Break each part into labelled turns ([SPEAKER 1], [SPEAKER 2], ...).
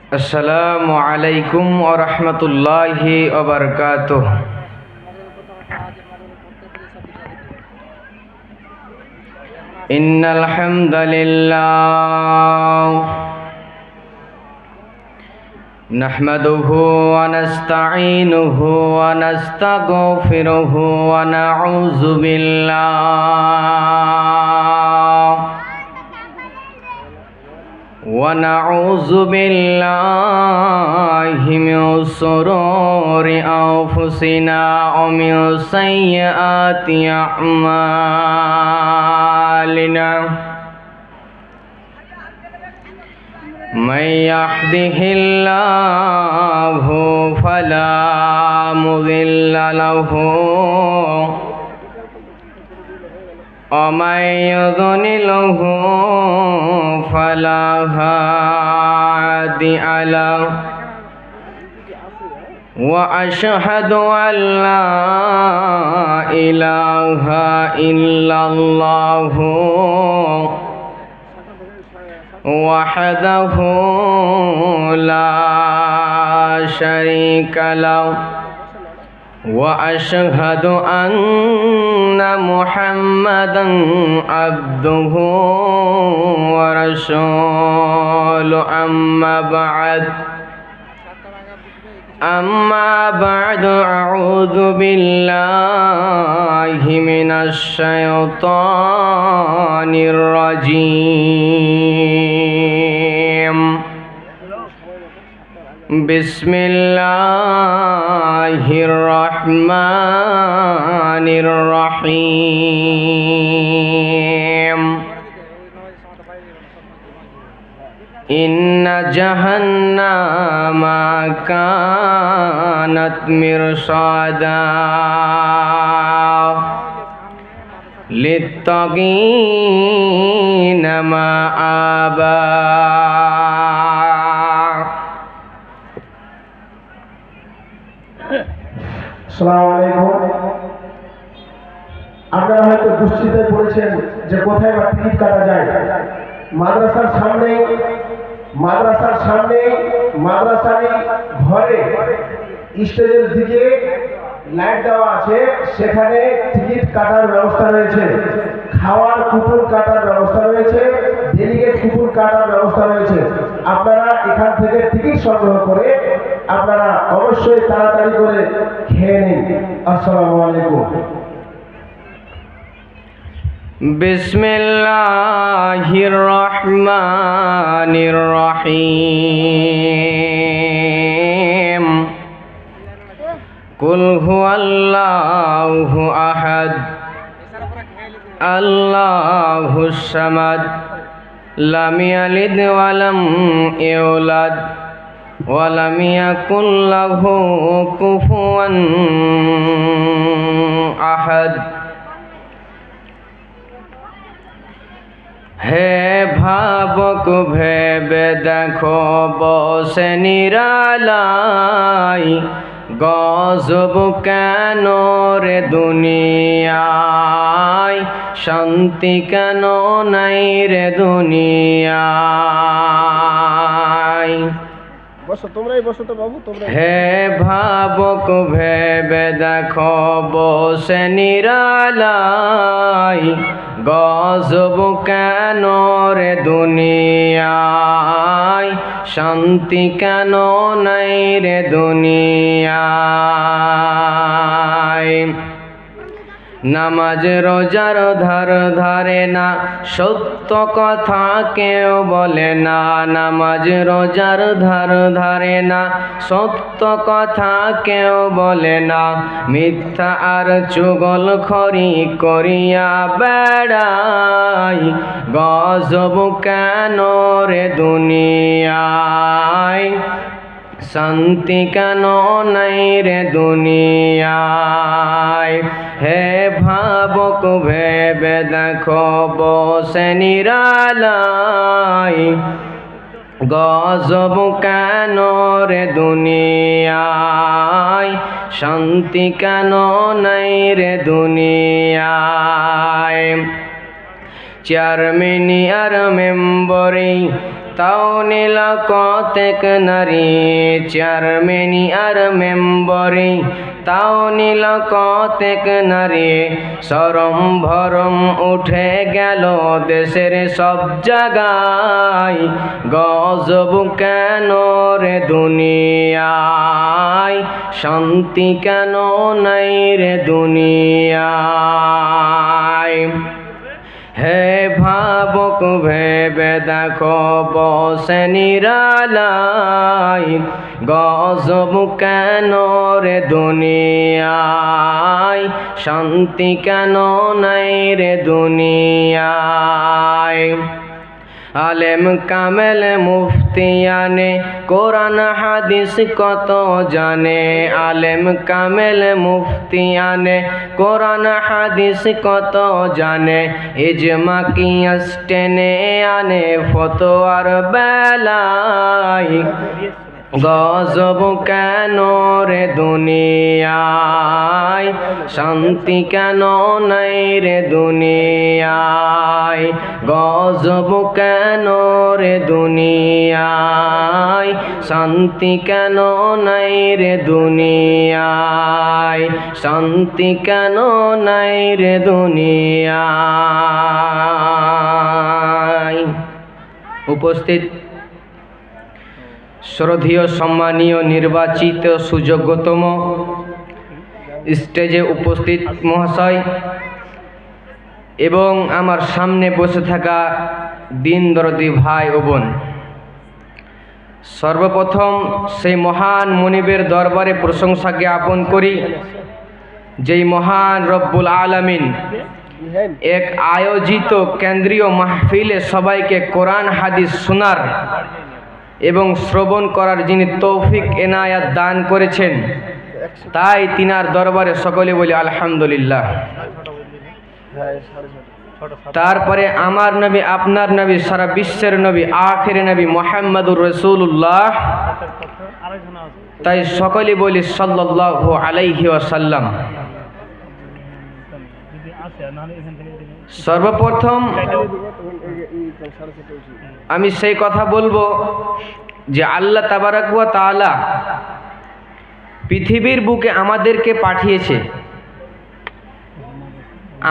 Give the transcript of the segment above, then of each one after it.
[SPEAKER 1] আসসালামু আলাইকুম ওয়া রাহমাতুল্লাহি ওয়া বারাকাতুহু। ইন্নাল হামদালিল্লাহ নাহমাদুহু ওয়া নাস্তাঈনুহু ওয়া নাস্তাগফিরুহু ওয়া নাউযু বিল্লাহি মিন শুরুরি আনফুসিনা ওয়া মিন সাইয়্যাতি আ'মালিনা। من يهده الله فلا مضل له ومن يضلله فلا هادي له وأشهد أن لا إله إلا الله وحده لا شريك له وأشهد أن محمدا عبده ورسوله أما بعد أعوذ بالله من الشيطان الرجيم. بسم الله الرحمن الرحيم. إن جهنم كانت مرصادا للطاغين مآبا.
[SPEAKER 2] আসসালামু আলাইকুম। আপনারা হয়তো দুশ্চিন্তায় পড়েছেন যে কোথায় বা টিকিট কাটা যায়। মাদ্রাসার সামনে মাদ্রাসার ঘরে স্টেজের দিকে লাইট দেওয়া আছে, সেখানে টিকিট কাটার ব্যবস্থা রয়েছে, খাওয়ার কুপন কাটার ব্যবস্থা রয়েছে, ডেলিগেট কুপন কাটার ব্যবস্থা রয়েছে। আপনারা এখান থেকে টিকিট সংগ্রহ করে আপনারা অবশ্যই তাড়াতাড়ি করে খেয়ে নিন। আসসালামু আলাইকুম।
[SPEAKER 1] বিসমিল্লাহির রহমানির রহিম। কুল হুয়াল্লাহু আহাদ আল্লাহুস সামাদ লাম ইয়ালিদ ওয়া লাম ইউলাদ ওয়া লাম ইয়াকুল লাহু কুফুয়ান আহাদ। হে ভাবক ভেবে দেখো বসে নিরালাই, গজব কেন রে দুনিয়ায়, শান্তি কেন নাই রে দুনিয়ায়। হে ভাবক ভেবে দেখো বসে নিরালাই, গজব কেন রে দুনিয়ায়, শান্তি কেন নাই রে দুনিয়ায়। নামাজ রোজার ধারে না, সত্য কথা কেউ বলে না। নামাজ রোজার ধারে না, সত্য কথা কেউ বলে না। মিথ্যা আর চুগলখড়ি করিয়া বেড়াই, গজব কেন রে দুনিয়ায়, শান্তি কেন নাই রে দুনিয়ায়। হে ভাবক ভেবে দেখো বসে নিরালাই, গজব কেন রে দুনিয়ায়, শান্তি কেন নাই রে দুনিয়ায়। চেয়ারম্যান আর মেম্বরে তাও নিল কতেক নারী চেয়ারম্যানি আর মেম্বরি, তাও নিল কতেক নারী সরম ভরম উঠে গেল দেশের সব জায়গায়। গজব কেন রে দুনিয়ায়, শান্তি কেন নাই রে দুনিয়ায়। হে ভাবক ভেবে দেখো বসে নিরালায়, গজব কেন রে দুনিয়ায়, শান্তি কেন নাই রে দুনিয়ায়। আলেম কামেল মুফতিয়ানে কোরআন হাদিস কত জানে, আলেম কামেল মুফতিয়ানে কোরআন হাদিস কত জানে। ইজমা কিয়াস টেনে আনে ফতোয়ার বেলায়, গজব কেন রে দুনিয়ায়, শান্তি কেন নাই রে দুনিয়ায়। গজব কেন রে দুনিয়ায়, শান্তি কেন নাই রে দুনিয়ায়, শান্তি কেন নাই রে দুনিয়ায়। উপস্থিত শ্রদ্ধেয় সম্মানীয় নির্বাচিত সুযোগ্যতম স্টেজে উপস্থিত মহাশয় এবং আমার সামনে বসে থাকা দিন দরদি ভাই ও বোন, সর্বপ্রথম সেই মহান মনিবের দরবারে প্রশংসা জ্ঞাপন করি, যেই মহান রব্বুল আলামিন এক আয়োজিত কেন্দ্রীয় মাহফিলে সবাইকে কোরআন হাদিস শোনার এবং শ্রবণ করার যিনি তৌফিক এনায়াত দান করেছেন, তাই তিনার দরবারে সকলে বলি আলহামদুলিল্লাহ। তারপরে আমার নবী, আপনার নবী, সারা বিশ্বের নবী, আখির নবী মুহাম্মদুর রাসূলুল্লাহ, তাই সকলে বলি সাল্লাল্লাহু আলাইহি ওয়াসাল্লাম। সর্বপ্রথম আমি সেই কথা বলবো যে আল্লাহ তাবারাক ওয়া তাআলা পৃথিবীর বুকে আমাদেরকে পাঠিয়েছে।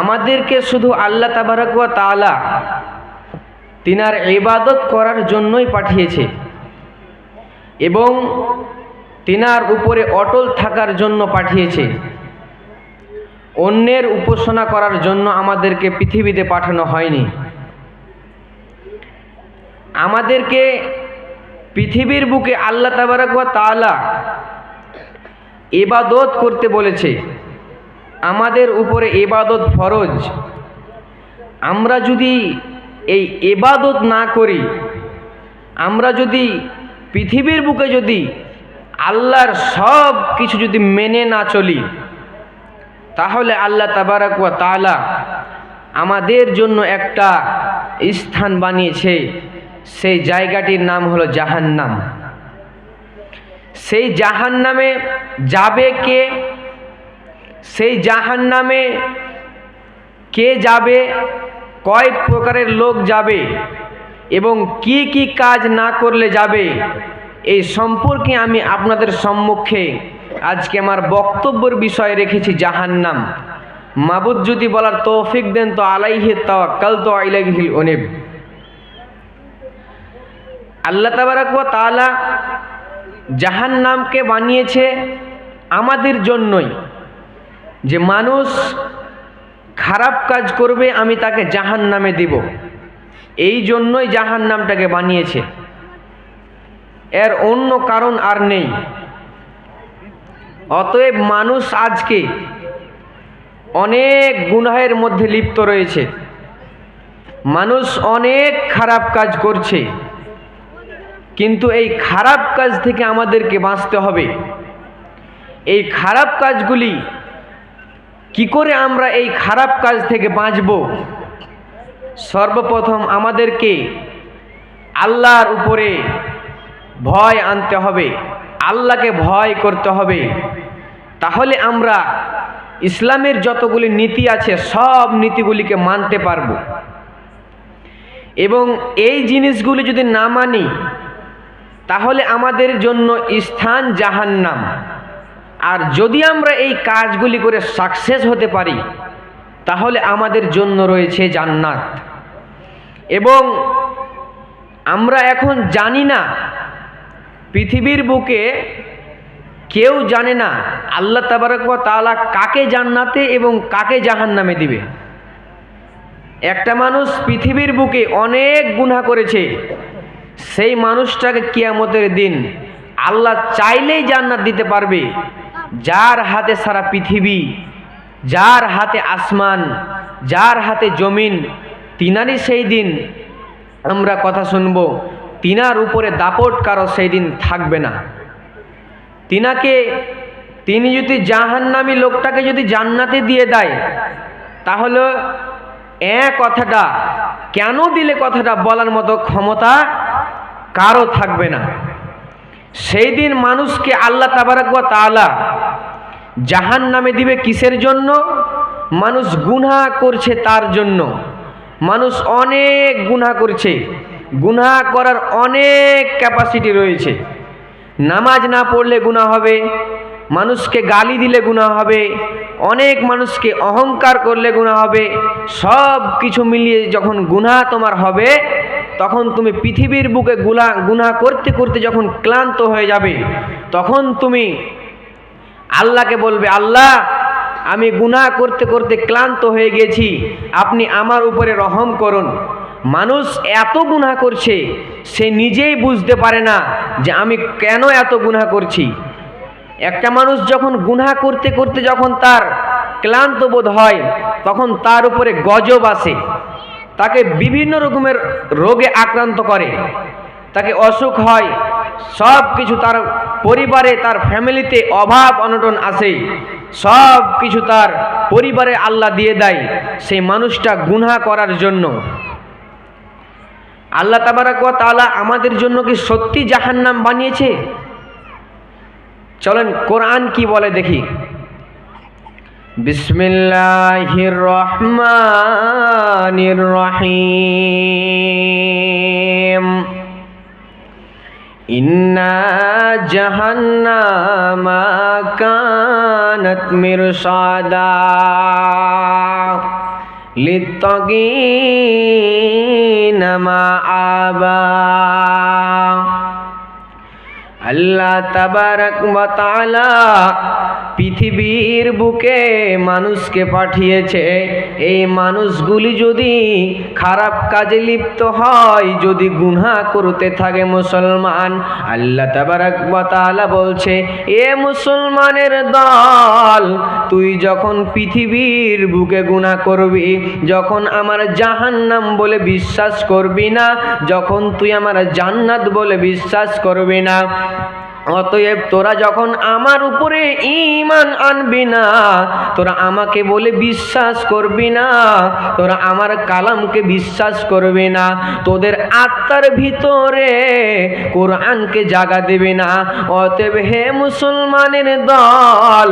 [SPEAKER 1] আমাদেরকে শুধু আল্লাহ তাবারাক ওয়া তাআলা তিনার ইবাদত করার জন্যই পাঠিয়েছে এবং তিনার উপরে অটল থাকার জন্য পাঠিয়েছে। অন্যের উপাসনা করার জন্য আমাদেরকে পৃথিবীতে পাঠানো হয়নি। আমাদেরকে পৃথিবীর বুকে আল্লাহ তাবারাক ওয়া তাআলা ইবাদত করতে বলেছে। আমাদের উপরে ইবাদত ফরজ। আমরা যদি এই ইবাদত না করি, আমরা যদি পৃথিবীর বুকে যদি আল্লাহর সব কিছু যদি মেনে না চলি, তাহলে আল্লাহ তাবারাক ওয়া তাআলা আমাদের জন্য একটা স্থান বানিয়েছে। সেই জায়গাটির নাম হলো জাহান্নাম। সেই জাহান্নামে যাবে কে? সেই জাহান্নামে কে যাবে, কয় প্রকারের লোক যাবে এবং কি কি কাজ না করলে যাবে, এই সম্পর্কে আমি আপনাদের সম্মুখে আজকে আমার বক্তব্যের বিষয় রেখেছি জাহান্নাম। মাবুদ যদি বলার তৌফিক দেন তো আলাইহি তাওয়াক্কালতু ইলাইহিল উনীব। আল্লাহ তাবারাক ওয়া তাআলা জাহান্নামকে বানিয়েছে আমাদের জন্যই, যে মানুষ খারাপ কাজ করবে আমি তাকে জাহান্নামে দিব, এই জন্যই জাহান্নামটাকে বানিয়েছে। এর অন্য কারণ আর নেই। অতএব মানুষ আজকে অনেক গুনাহের মধ্যে লিপ্ত রয়েছে, মানুষ অনেক খারাপ কাজ করছে, কিন্তু এই খারাপ কাজ থেকে আমাদেরকে বাঁচতে হবে। এই খারাপ কাজগুলি কি করে আমরা এই খারাপ কাজ থেকে বাঁচব? সর্বপ্রথম আমাদেরকে আল্লাহর উপরে ভয় আনতে হবে, আল্লাহকে ভয় করতে হবে। তাহলে আমরা ইসলামের যতগুলি নীতি আছে সব নীতিগুলিকে মানতে পারব। এবং এই জিনিসগুলি যদি না মানি তাহলে আমাদের জন্য স্থান জাহান্নাম। আর যদি আমরা এই কাজগুলি করে সাকসেস হতে পারি তাহলে আমাদের জন্য রয়েছে জান্নাত। এবং আমরা এখন জানি না, পৃথিবীর বুকে কেউ জানে না আল্লাহ তাবারক ওয়া তাআলা কাকে জান্নাতে এবং কাকে জাহান্নামে দিবে। একটা মানুষ পৃথিবীর বুকে অনেক গুনাহ করেছে, সেই মানুষটাকে কিয়ামতের দিন আল্লাহ চাইলেই জান্নাত দিতে পারবে। যার হাতে সারা পৃথিবী, যার হাতে আসমান, যার হাতে জমিন, তিনারই সেই দিন আমরা কথা শুনবো, তিনার উপরে দাপট কারো সেই দিন থাকবে না। তিনি যদি জাহান্নামী লোকটাকে যদি জান্নাতে দিয়ে দেয় তাহলে কথাটা কেন দিলে কথাটা বলার মতো ক্ষমতা কারো থাকবে না। সেই দিন মানুষকে আল্লাহ তাবারক ওয়া তাআলা জাহান্নামে দিবে কিসের জন্য? মানুষ গুনাহ করছে তার জন্য। মানুষ অনেক গুনাহ করছে, গুনাহ করার অনেক ক্যাপাসিটি রয়েছে। নামাজ না পড়লে গুনাহ হবে, মানুষকে গালি দিলে গুনাহ হবে, অনেক মানুষকে অহংকার করলে গুনাহ হবে। সব কিছু মিলিয়ে যখন গুনাহ তোমার হবে তখন তুমি পৃথিবীর বুকে গুনাহ করতে করতে যখন ক্লান্ত হয়ে যাবে তখন তুমি আল্লাহকে বলবে, আল্লাহ আমি গুনাহ করতে করতে ক্লান্ত হয়ে গেছি, আপনি আমার উপরে রহম করুন। মানুষ এত গুনাহ করছে সে নিজেই বুঝতে পারে না যে আমি কেন এত গুনাহ করছি। একটা মানুষ যখন গুনাহ করতে করতে যখন তার ক্লান্ত বোধ হয় তখন তার উপরে গজব আসে, তাকে বিভিন্ন রকমের রোগে আক্রান্ত করে, তাকে অসুখ হয়, সব কিছু তার পরিবারে তার ফ্যামিলিতে অভাব অনটন আসে, সব কিছু তার পরিবারে আল্লাহ দিয়ে দেয় সেই মানুষটা গুনাহ করার জন্য। আল্লাহ তাবারক ওয়া তাআলা আমাদের জন্য কি সত্যি জাহান্নাম বানিয়েছে? চলেন কোরআন কি বলে দেখি। বিসমিল্লাহির রহমানির রহিম। ইন্না জাহান্নামা কানাত মিরসাদা লিত্তাগীনা মাআবা। আল্লাহ তাবারক ওয়া তাআলা পৃথিবীর বুকে মানুষকে পাঠিয়েছে, এই মানুষগুলি যদি খারাপ কাজে লিপ্ত হয়, যদি গুনাহ করতে থাকে মুসলমান, আল্লাহ তাবারক ওয়া তাআলা বলছে, এ মুসলমানের দল, তুই যখন পৃথিবীর বুকে গুনাহ করবি, যখন আমার জাহান্নাম বলে বিশ্বাস করবি না, যখন তুই আমার জান্নাত বলে বিশ্বাস করবি না, অতএব তোরা যখন আমার উপরে ঈমান আনবি না, তোরা আমাকে বলে বিশ্বাস করবি না, তোরা আমার কালামকে বিশ্বাস করবি না, তোদের আত্মার ভিতরে কোরআনকে জাগা দেবে না। অতএব হে মুসলমানের দল,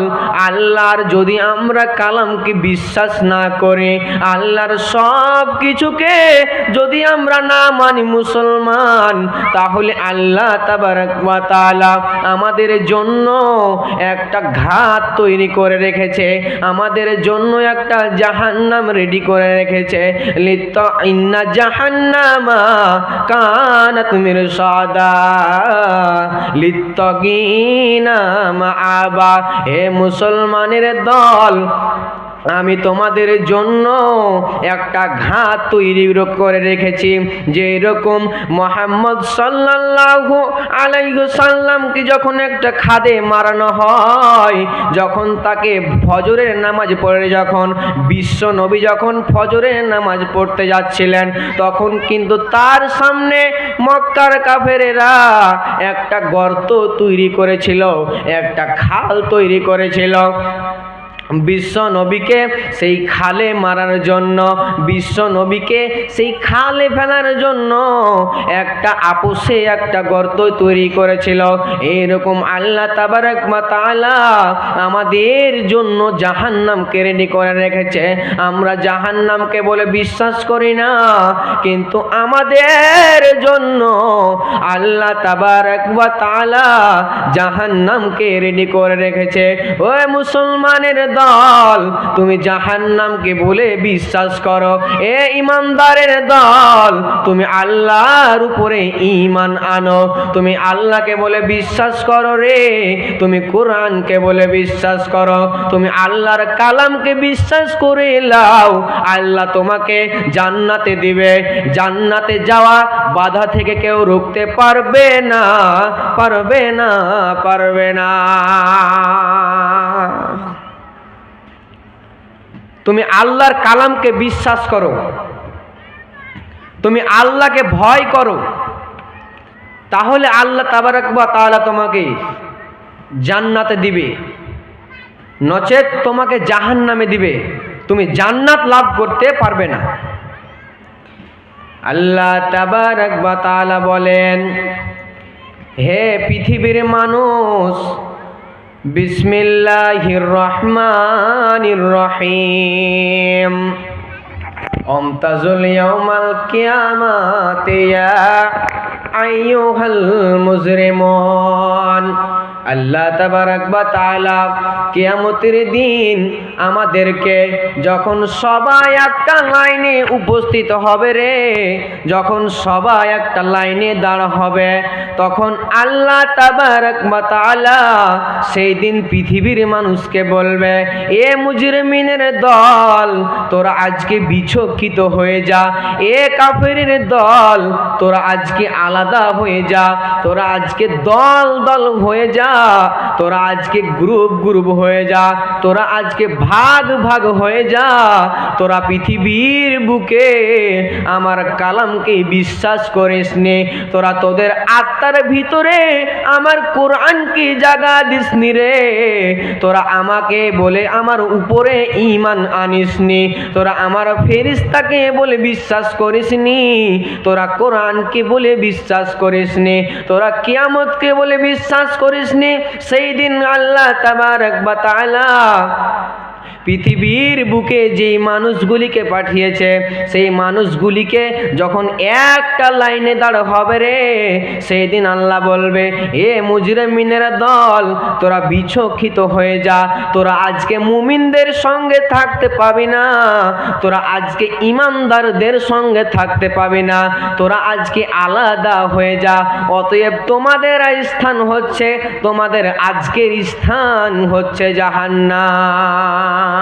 [SPEAKER 1] আল্লাহর যদি আমরা কালামকে বিশ্বাস না করে, আল্লাহর সব কিছুকে যদি আমরা না মানি মুসলমান, তাহলে আল্লাহ তাবারক ওয়া তাআলা আমাদের জন্য একটা ঘাত তৈরি করে রেখেছে, আমাদের জন্য একটা জাহান্নাম রেডি করে রেখেছে। ইন্না জাহান্নামা কানাত মিরসাদা লিত্তাগীনা মাআবা। হে মুসলমানের দল, আমি তোমাদের জন্য একটা ঘাত তৈরি করে রেখেছি। যে রকম মুহাম্মদ সাল্লাল্লাহু আলাইহি সাল্লামকে যখন একটা খাদে মারানো হয়, যখন তাকে ফজরের নামাজ পড়ে, যখন বিশ্ব নবী যখন ফজরের নামাজ পড়তে যাচ্ছিলেন, তখন কিন্তু তার সামনে মক্কার কাফেরেরা একটা গর্ত তৈরি করেছিল, একটা খাল তৈরি করেছিল। বিশ্ব নবীকে সেই খালে মারার জন্য, বিশ্ব নবীকে সেই খালে ফেলার জন্য একটা আপোষে একটা গর্ত তৈরি করেছিল। এইরকম আল্লাহ তাবারক ওয়া তাআলা আমাদের জন্য জাহান্নামকে রেডি করে রেখেছে। আমরা জাহান্নামকে বলে বিশ্বাস করি না, কিন্তু আমাদের জন্য আল্লাহ তাবারক ওয়া তাআলা জাহান্নামকে রেডি করে রেখেছে। ওই মুসলমানের দল, তুমি জাহান্নামকে বলে বিশ্বাস করো। এ ইমানদারের দল, তুমি আল্লাহর উপরে ঈমান আনো। তুমি আল্লাহকে বলে বিশ্বাস করো রে, তুমি কোরআনকে বলে বিশ্বাস করো, তুমি আল্লাহর কালামকে বিশ্বাস করে লাও। আল্লাহ তোমাকে জান্নাতে দিবে। জান্নাতে যাওয়া বাধা থেকে কেউ রুখতে পারবে না, পারবে না, পারবে না। তুমি আল্লাহর কালামকে বিশ্বাস করো, তুমি আল্লাহকে ভয় করো, তাহলে আল্লাহ তাবারক ওয়া তাআলা তোমাকে জান্নাতে দিবে, নচেত তোমাকে জাহান্নামে দিবে। তুমি জান্নাত লাভ করতে পারবে না। আল্লাহ তাবারক ওয়া তাআলা বলেন, হে পৃথিবীর মানুষ, বিসমিল্লাহির রহমানির রহিম, অমতাজুল ইয়াউমাল কিয়ামাতি ইয়া আইয়ুহাল মুজরিমুন। আল্লাহ তাবারক ওয়া তাআলা কিয়ামতের দিন আমাদেরকে যখন সবাই একটা লাইনে উপস্থিত হবে রে, যখন সবাই একটা লাইনে দাঁড় হবে, তখন আল্লাহ তাবারক ওয়া তাআলা সেই দিন পৃথিবীর মানুষকে বলবে, এ মুজরিমিনের দল, তোরা আজকে বিচক্ষিত হয়ে যা। এ কাফেরের দল, তোরা আজকে আলাদা হয়ে যা। তোরা আজকে দল দল হয়ে যা। তোরা আজকে গ্রুপ গ্রুপ হয়ে যা। তোরা আজকে ভাগ ভাগ হয়ে যা। তোরা পৃথিবীর বুকে আমার কালামকে বিশ্বাস করিস নে। তোরা তোদের আত্মার ভিতরে আমার কোরআনকে জাগা দিসনি রে। তোরা আমাকে বলে আমার উপরে ঈমান আনিসনি। তোরা আমার ফেরেশতাকে বলে বিশ্বাস করিসনি। তোরা কোরআনকে বলে বিশ্বাস করিসনি। তোরা কিয়ামতকে বলে বিশ্বাস করিসনি। সেই দিন আল্লাহ তাবারক ওয়া তাআলা পৃথিবীর বুকে যেই মানুষগুলিকে পাঠিয়েছে, সেই মানুষগুলিকে যখন একটা লাইনে দাঁড় হবে রে, সেই দিন আল্লাহ বলবে, এ মুজরিমিনের দল, তোরা বিচক্ষিত হয়ে যা। তোরা আজকে মুমিনদের সঙ্গে থাকতে পাবি না। তোরা আজকে ইমানদারদের সঙ্গে থাকতে পাবি না। তোরা আজকে আলাদা হয়ে যা। অতএব তোমাদের স্থান হচ্ছে, তোমাদের আজকের স্থান হচ্ছে জাহান্নাম।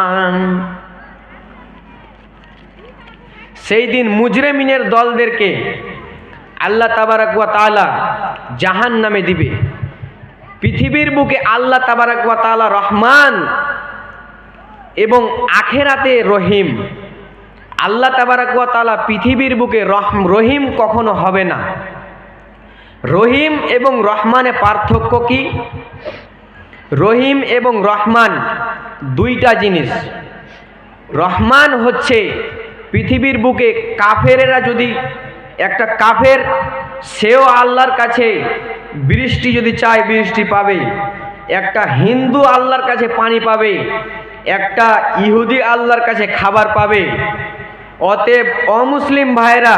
[SPEAKER 1] সেই দিন মুজরিমিনের দলদেরকে আল্লাহ তাবারক ওয়া তাআলা জাহান্নামে দিবে। পৃথিবীর বুকে আল্লাহ তাবারক ওয়া তাআলা রহমান এবং আখেরাতে রহিম। আল্লাহ তাবারক ওয়া তাআলা পৃথিবীর বুকে রহিম কখনো হবে না। রহিম এবং রহমানে পার্থক্য কি? রহিম এবং রহমান দুইটা জিনিস। রহমান হচ্ছে পৃথিবীর বুকে কাফেরেরা, যদি একটা কাফের, সেও আল্লাহর কাছে বৃষ্টি যদি চায় বৃষ্টি পাবে। একটা হিন্দু আল্লাহর কাছে পানি পাবে। একটা ইহুদি আল্লাহর কাছে খাবার পাবে। অতএব অমুসলিম ভাইরা,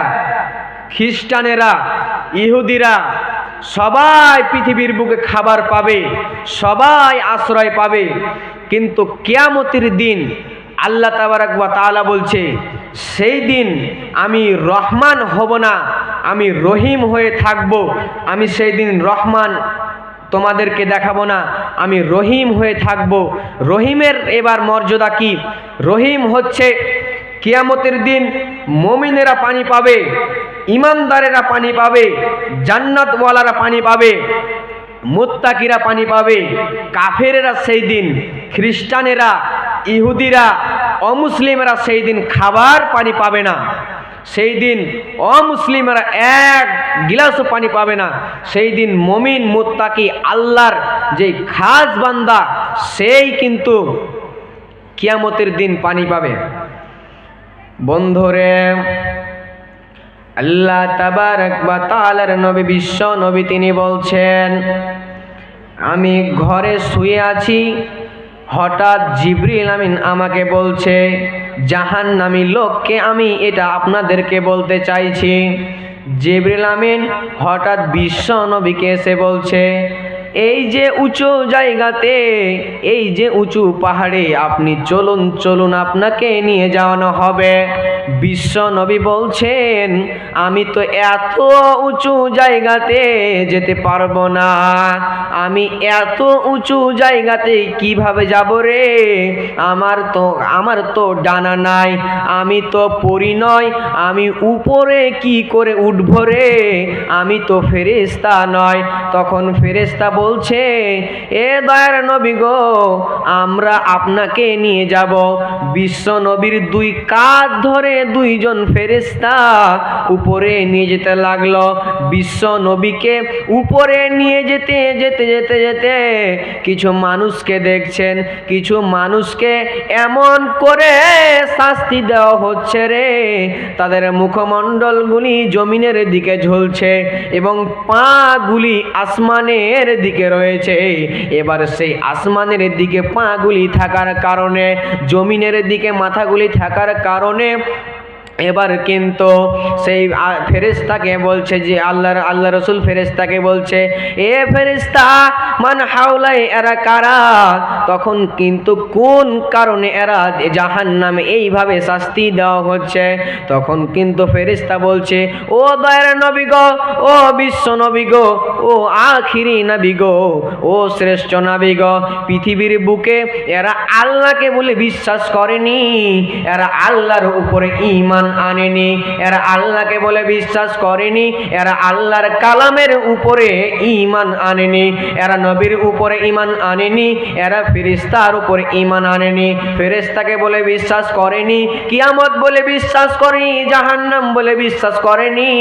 [SPEAKER 1] খ্রিস্টানেরা, ইহুদিরা সবাই পৃথিবীর বুকে খাবার পাবে, সবাই আশ্রয় পাবে। কিন্তু কিয়ামতের দিন আল্লাহ তাবারক ওয়া তাআলা বলছে, সেই দিন আমি রহমান হব না, আমি রহিম হয়ে থাকব। আমি সেই দিন রহমান তোমাদেরকে দেখাবো না, আমি রহিম হয়ে থাকব। রহিমের এবার মর্যাদা কি? রহিম হচ্ছে কিয়ামতের দিন মুমিনেরা পানি পাবে, ইমানদারেরা পানি পাবে, জান্নাতওয়ালারা পানি পাবে, মুত্তাকিরা পানি পাবে। কাফেরেরা সেই দিন, খ্রিস্টানেরা, ইহুদিরা, অমুসলিমরা সেই দিন খাবার পানি পাবে না। সেই দিন অমুসলিমরা এক গিলাসও পানি পাবে না। সেই দিন মুমিন মুত্তাকি আল্লাহর যে খাস বান্দা, সেই কিন্তু কিয়ামতের দিন পানি পাবে। বন্ধুরে, আল্লাহ তাবারক ওয়া তাআলার নবী, বিশ্ব নবী, তিনি বলছেন, আমি ঘরে শুয়ে আছি, হঠাৎ জিবরিল আমিন আমাকে বলছে, জাহান্নামী লোককে আমি এটা আপনাদেরকে বলতে চাইছি। জিবরিল আমিন হঠাৎ বিশ্ব নবীকে এসে বলছে, এই যে উঁচু জায়গাতে, এই যে উঁচু পাহাড়ে আপনি চলুন চলুন, আপনাকে নিয়ে যাওয়ানো হবে। বিশ্ব নবী বলছেন, আমি তো এত উঁচু জায়গাতে যেতে পারবো না, আমি এত উঁচু জায়গাতে কিভাবে যাব রে? আমার তো ডানা নাই, আমি তো পরী নয়, আমি উপরে কি করে উঠবো রে? আমি তো ফেরেশতা নয়। তখন ফেরেশতা বলছে, এ দয়ার নবী গো, আমরা আপনাকে নিয়ে যাব। বিশ্ব নবীর দুই কাঁধ ধরে দুইজন ফেরেশতা উপরে নিয়ে যেতে লাগলো। বিশ্ব নবীকে উপরে নিয়ে যেতে যেতে যেতে যেতে কিছু মানুষকে দেখছেন, কিছু মানুষকে এমন করে শাস্তি দেওয়া হচ্ছে রে, তাদের মুখমণ্ডলগুলি জমিনের দিকে ঝুলছে এবং পাগুলি আসমানের দিকে রয়েছে। এবার সেই আসমানের দিকে পাগুলি থাকার কারণে, জমিনের দিকে মাথাগুলি থাকার কারণে এবার কিন্তু সেই ফেরেশতাকে বলছে, যে আল্লাহ রসুল ফেরেশতাকে বলছে, এ ফেরেশতা, মান হাওলাই, এরা কারা? তখন কিন্তু কোন কারণে এরা জাহান্নামে এইভাবে শাস্তি দেওয়া হচ্ছে? তখন কিন্তু ফেরেশতা বলছে, ও দয়ার নবী গো, ও বিশ্ব নবী গো, ও আখিরি নবী গো, ও শ্রেষ্ঠ নবী গো, পৃথিবীর বুকে এরা আল্লাহকে বলে বিশ্বাস করেনি, এরা আল্লাহর উপরে ঈমান আনেনি, এরা আল্লাহকে বলে বিশ্বাস করেনি, এরা আল্লাহর কালামের উপরে ঈমান আনেনি, এরা নবীর উপরে ঈমান আনেনি, এরা ফেরেশতার উপরে ঈমান আনেনি, ফেরেশতাকে বলে বিশ্বাস করেনি, কিয়ামত বলে বিশ্বাস করেনি, জাহান্নাম বলে বিশ্বাস করেনি।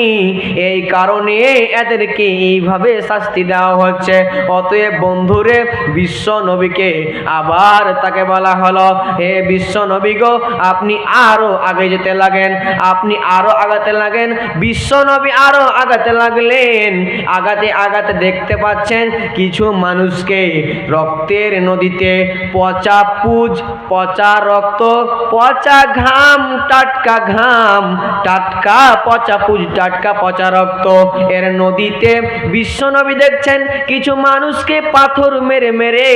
[SPEAKER 1] এই কারণে এদেরকে এইভাবে শাস্তি দেওয়া হচ্ছে। অতএব বন্ধুরে, বিশ্ব নবীকে আবার তাকে বলা হলো, হে বিশ্ব নবী গো, আপনি আরো আগে যেতে লাগেন, আপনি আরো আগাতে লাগেন। বিশ্ব নবী আরো আগাতে লাগলেন। আগাতে আগাতে দেখতে পাচ্ছেন কিছু মানুষকে রক্তের নদীতে পচা পুজ, পচা রক্ত, পচা ঘাম, টাটকা ঘাম, টাটকা পচা পুজ, টাটকা পচা রক্ত এর নদীতে বিশ্ব নবী দেখছেন কিছু মানুষকে পাথর মেরে মেরে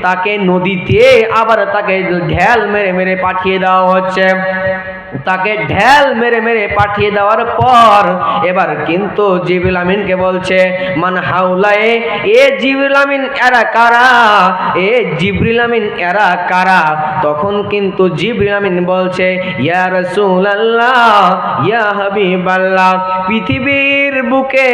[SPEAKER 1] তাকে নদীতে আবার তাকে ঢেল মেরে মেরে পাঠিয়ে দেওয়া হচ্ছে। তাকে ঢেল মেরে মেরে পাঠিয়ে দেওয়ার পর এবার কিন্তু জিবরিল আমিনকে বলছে, মান হাউলায়ে, এ জিবরিল আমিন এরা কারা? এ জিবরিল আমিন এরা কারা? তখন কিন্তু জিবরিল আমিন বলছে, ইয়া রাসূলুল্লাহ, ইয়া হাবিবাল্লাহ, পৃথিবীর বুকে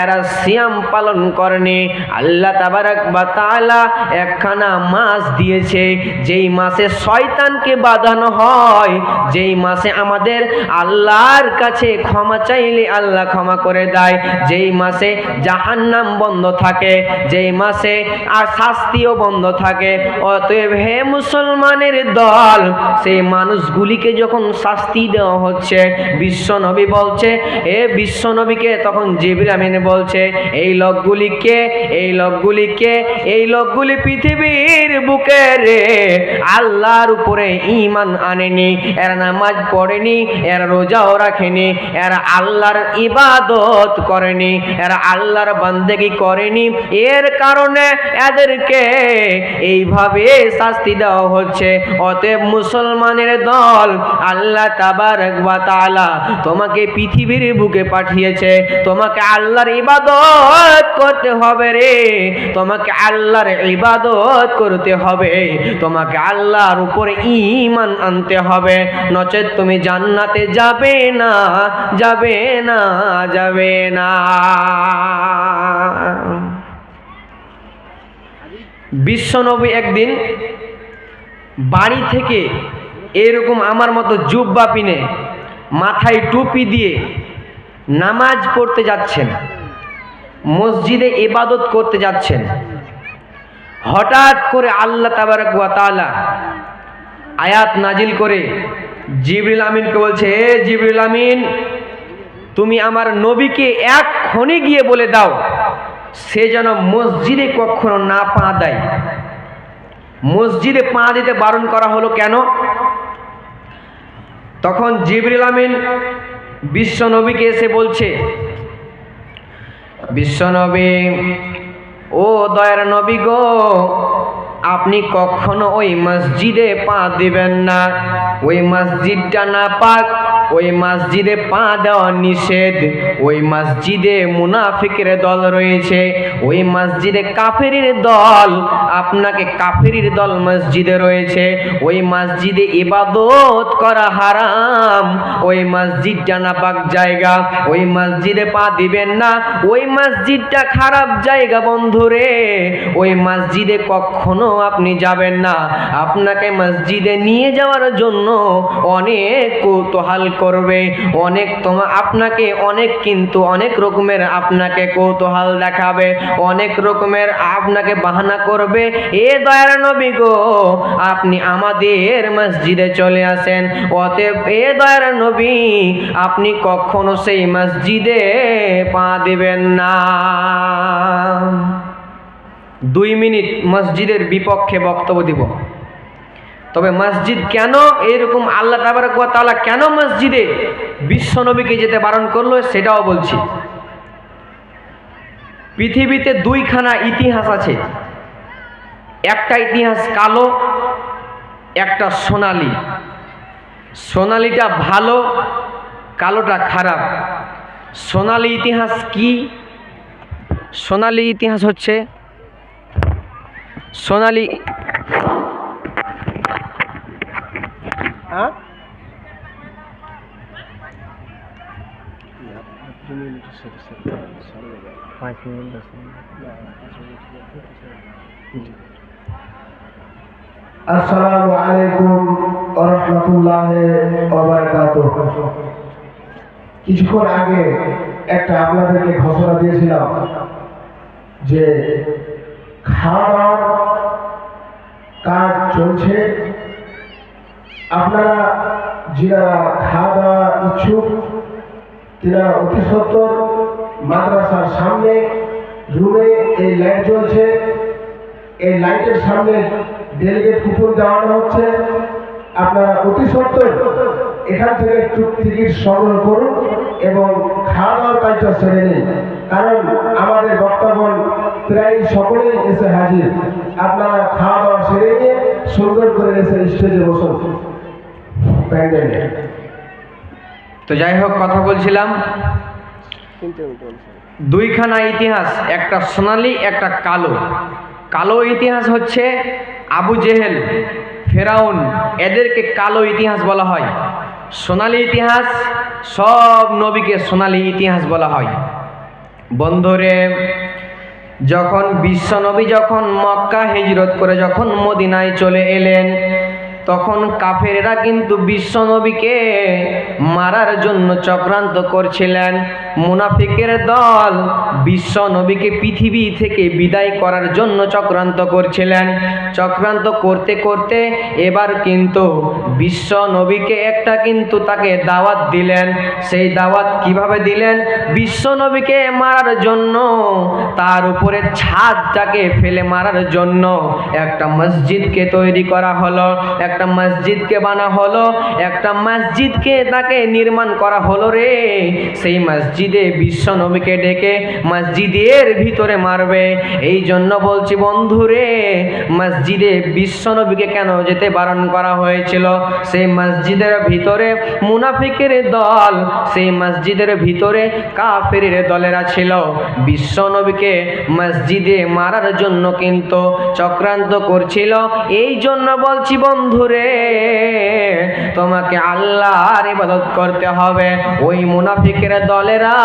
[SPEAKER 1] এরা সিয়াম পালন করেনি। আল্লাহ তাবারক ওয়া তাআলা একখানা মাস দিয়েছে, যেই মাসে শয়তানকে বাঁধানো হয়, যেই মাসে আমাদের আল্লাহর কাছে ক্ষমা চাইলে আল্লাহ ক্ষমা করে দেয়, যেই মাসে জাহান্নাম বন্ধ থাকে, যেই মাসে আর শাস্তিও বন্ধ থাকে। অতএব হে মুসলমানের দল, সেই মানুষগুলিকে যখন শাস্তি দেওয়া হচ্ছে, বিশ্ব নবী বলছে, এ বিশ্ব নবীকে তখন জিবরিল আমিন বলছে, এই লোকগুলিকে, এই লোকগুলিকে, এই লোকগুলি পৃথিবীর বুকে রে আল্লাহর উপরে ঈমান আনেনি, এরা নামাজ পড়েনি, এরা রোজাও রাখেনি, এরা আল্লাহর ইবাদত করেনি, এরা আল্লাহর বান্দেগি করেনি। এর কারণে এদেরকে এইভাবে শাস্তি দেওয়া হচ্ছে। অতএব মুসলমানের দল, আল্লাহ তাবারক ওয়া তাআলা তোমাকে পৃথিবীর বুকে পাঠিয়েছে, তোমাকে আল্লাহর ইবাদত করতে হবে রে, তোমাকে আল্লাহর ইবাদত করতে হবে, তোমাকে আল্লাহর উপরে ঈমান আনতে হবে, নচেত তুমি জান্নাতে যাবে না, যাবে না, যাবে না। বিশ্বনবী একদিন বাড়ি থেকে এরকম আমার মতো জুব্বা পিনে, মাথায় টুপি দিয়ে নামাজ পড়তে যাচ্ছেন, মসজিদে ইবাদত করতে যাচ্ছেন। হঠাৎ করে আল্লাহ তাবারক ওয়া তাআলা আয়াত নাজিল করে জিবরিল আমিনকে বলছে, হে জিবরিল আমিন, তুমি আমার নবীকে এক্ষণে গিয়ে বলে দাও সে যেন মসজিদে কখনো না পা দেয়। মসজিদে পা দিতে বারণ করা হলো কেন? তখন জিবরিল আমিন বিশ্ব নবীকে এসে বলছে, বিশ্ব নবী, ও দয়ার নবী গো, আপনি কখনো ওই মসজিদে পা দিবেন না। ওই মসজিদটা নাপাক, ওই মসজিদে পা দেওয়া নিষেধ। ওই মসজিদে মুনাফিকের দল রয়েছে, ওই মসজিদে কাফেরের দল, আপনাকে কাফেরের দল মসজিদে রয়েছে। ওই মসজিদে ইবাদত করা হারাম, ওই মসজিদটা নাপাক জায়গা, ওই মসজিদে পা দিবেন না। ওই মসজিদটা খারাপ জায়গা বন্ধুরে, ওই মসজিদে কখনো আপনি যাবেন না। আপনাকে মসজিদে নিয়ে যাওয়ার জন্য অনেক কৌতূহল করবে, আপনাকে অনেক রকমের আপনাকে কৌতূহল দেখাবে, অনেক রকমের আপনাকে বাহানা করবে। এ দয়ার নবী গো, আপনি আমাদের মসজিদে চলে আসেন। অতএব এ দয়ার নবী, আপনি কখনো সেই মসজিদে পা দিবেন না। 2 মিনিট মসজিদের বিপক্ষে বক্তব্য দিব। তবে মসজিদ কেন এরকম, আল্লাহ তাবারক ওয়া তাআলা কেন মসজিদে বিশ্ব নবীকে যেতে বারণ করলো সেটাও বলছি। পৃথিবীতে 2খানা ইতিহাস আছে, একটা ইতিহাস কালো, একটা সোনালী। সোনালীটা ভালো, কালোটা খারাপ। সোনালী ইতিহাস কি? সোনালী ইতিহাস হচ্ছে সোনালী
[SPEAKER 2] আসসালামু আলাইকুম ওয়া রাহমাতুল্লাহি ওয়া বারাকাতুহু। কিছুক্ষণ আগে একটা আপনাদেরকে ঘোষণা দিয়েছিলাম যে খাওয়া কাজ চলছে। আপনারা যারা খাওয়া দাওয়া ইচ্ছুক তারা অতি সত্বর মাদ্রাসার সামনে রুমে এই লাইট জ্বলছে, এই লাইটের সামনে ডেলিগেট কুপন দেওয়ানো হচ্ছে। আপনারা অতি সত্বর এখান থেকে একটু টিকিট সংগ্রহ করুন এবং খাওয়া দাওয়ার কাজটা সেরে নিন, কারণ আমাদের বক্তাগণ প্রায় সকলেই এসে হাজির। আপনারা খাওয়া দাওয়া সেরে নিয়ে সুন্দর করে এসে স্টেজে বসুন প্যান্ডেলে।
[SPEAKER 1] তো যাই হোক, কথা বলছিলাম 2খানা ইতিহাস, একটা সোনালী একটা কালো। কালো ইতিহাস হচ্ছে আবু জেহেল, ফেরাউন, এদেরকে কালো ইতিহাস বলা হয়। সোনালী ইতিহাস, সব নবীকে সোনালী ইতিহাস বলা হয়। বন্ধুরে, যখন বিশ্ব নবী যখন মক্কা হিজরত করে যখন মদিনায় চলে এলেন, তখন কাফেররা কিন্তু বিশ্ব নবীকে মারার জন্য চক্রান্ত করছিলেন। মুনাফিকের দল বিশ্ব নবীকে পৃথিবী থেকে বিদায় করার জন্য চক্রান্ত করছিলেন। চক্রান্ত করতে করতে এবার কিন্তু বিশ্ব নবীকে তাকে দাওয়াত দিলেন। সেই দাওয়াত কিভাবে দিলেন? বিশ্ব নবীকে মারার জন্য তার উপরে ছাদটাকে ফেলে মারার জন্য একটা মসজিদকে তৈরি করা হলো, একটা মসজিদকে বানা হলো, একটা মসজিদকে তাকে নির্মাণ করা হলো রে। সেই মসজিদে বিশ্ব নবীকে ডেকে মসজিদের ভিতরে মারবে। এই জন্য বলছি বন্ধুরে, মসজিদে বিশ্ব নবীকে কেন যেতে বারণ করা হয়েছিল? সেই মসজিদের ভিতরে মুনাফিকের দল, সেই মসজিদের ভিতরে কাফেরের দলেরা ছিল। বিশ্ব নবীকে মসজিদে মারার জন্য কিন্তু চক্রান্ত করছিল। এই জন্য বলছি বন্ধুরে, তোমাকে আল্লাহর ইবাদত করতে হবে। ওই মুনাফিকের দলেরা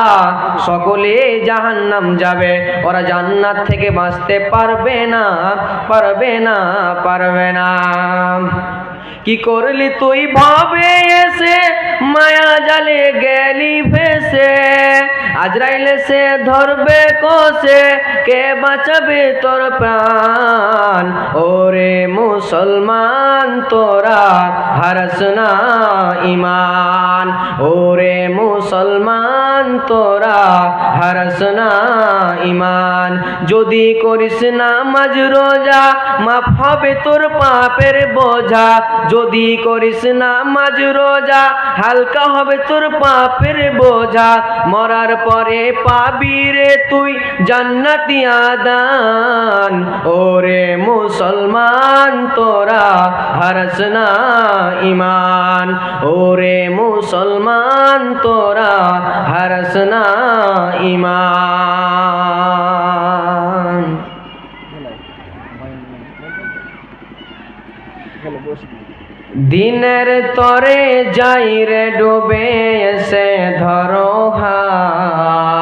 [SPEAKER 1] সকলে জাহান্নাম যাবে, ওরা জান্নাত থেকে বাঁচতে পারবে না, পারবে না, পারবে না। কি করলি তুই ভাবে এসে, মায়া জালে গেলি ফেসে, আজরাইলে সে ধরবে কোষে, কে বাঁচাবে তোর প্রাণ? ওরে মুসলমান তোরা হারাস না ইমান, ওরে মুসলমান তোরা হারাস না ইমান। যদি করিস নামাজ রোজা, মাফ হবে তোর পাপের বোঝা। যদি করিস নামাজ রোজা, হালকা হবে তোর পাপের বোঝা। মরার পরে পাবি রে তুই জান্নাতি আদান। ওরে মুসলমান তোরা হারাস না ইমান, ওরে মুসলমান তোরা হারাস না ইমান। দিনের তরে যাই রে ডুবে এসে ধরো হাল,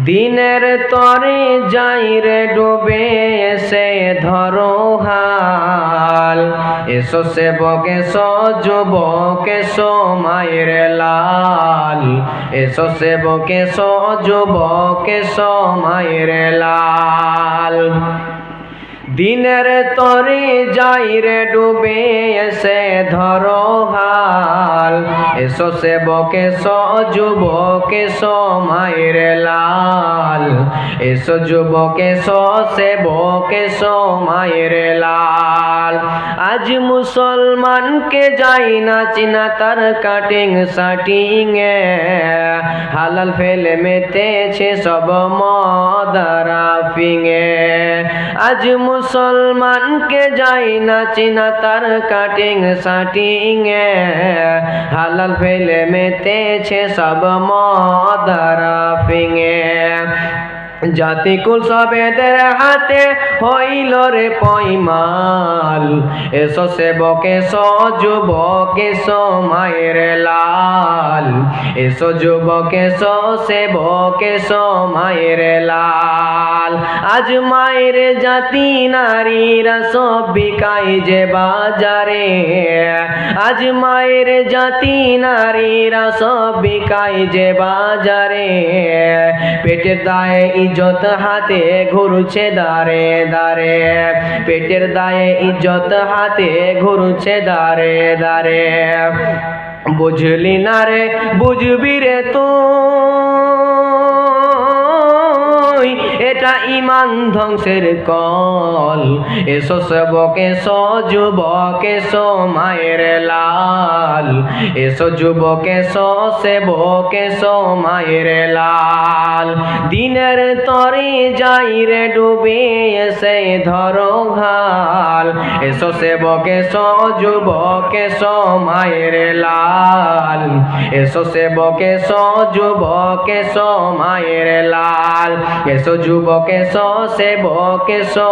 [SPEAKER 1] দিনের তরে যাই রে ডুবে এসে ধরো হাল। এসো সেবক এসো যুবক এসো মায়ের লাল, এসো সেবক এসো যুবক এসো মায়ের লাল। দিনের তরে যাই রে ডুবে এসে ধরো হাল, এসো সেবক এসো যুবক এসো মায়ের লাল, এসো যুবক এসো সেবক এসো মায়ের লাল। আজ মুসলমানকে যাই না চিনা তার কাটিং সাটিং এ, হালাল ফেলে মেতেছে সব মদারা ফিঙে। আজ মুসলমানকে যাই না চিনা তার কাটিং সাটিং এ, হালাল ফেলে মেতেছে সব মদারা ফিঙে। জাতিকুল সবেদের হাতে হইল রে পয়মাল, এসো সেবক এসো যুবক এসো মায়ের লাল, এসো যুবক এসো সেবক এসো মায়ের লাল। আজ মায়ের জাতি নারীরা সব বিকাই যে বাজারে, আজ মায়ের জাতি নারীরা সব বিকাই যে বাজারে। পেটের দায়ে ইজ্জত হাতে ঘুরছে দাঁড়ে দাঁড়ে, পেটের দায়ে ইজ্জত হাতে ঘুরছে দাঁড়ে দাঁড়ে। বুঝলি না রে বুঝবি রে তুই, এটা ইমান ধ্বংসের কল। এসো সেবক এসো যুবক এসো মায়ের লাল, এসো যুবক এসো সেবক এসো মায়ের লাল। দিনের তরে যাই রে ডুবে এসে ধরো হাল, এসো সেবক এসো যুবক এসো মায়ের লাল, এসো সেবক এসো যুবক এসো মায়ের লাল, এসো যুবক এসো সেবক এসো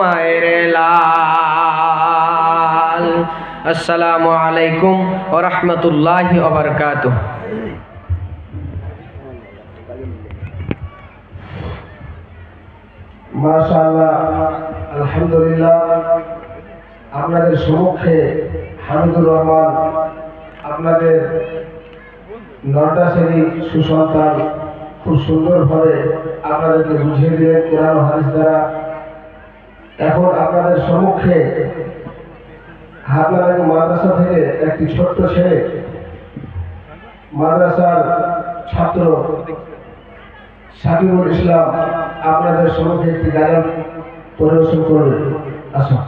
[SPEAKER 1] মায়ের লাল। আসসালামু আলাইকুম ওয়া রাহমাতুল্লাহি ওয়া বারাকাতুহু।
[SPEAKER 2] মাশাআল্লাহ, আলহামদুলিল্লাহ। আপনাদের সম্মুখে হামিদুর রহমান আপনাদের 9টা শ্রেণী সুসন্তান খুব সুন্দরভাবে আপনাদেরকে বুঝিয়ে দিলেন কোরআন ও হাদিস দ্বারা। এখন আপনাদের সম্মুখে আপনাদের মাদ্রাসা থেকে একটি ছোট্ট ছেলে, মাদ্রাসার ছাত্র সাকিবুল ইসলাম আপনাদের সম্মুখে একটি গান পরিবেশন করবে। আসুন।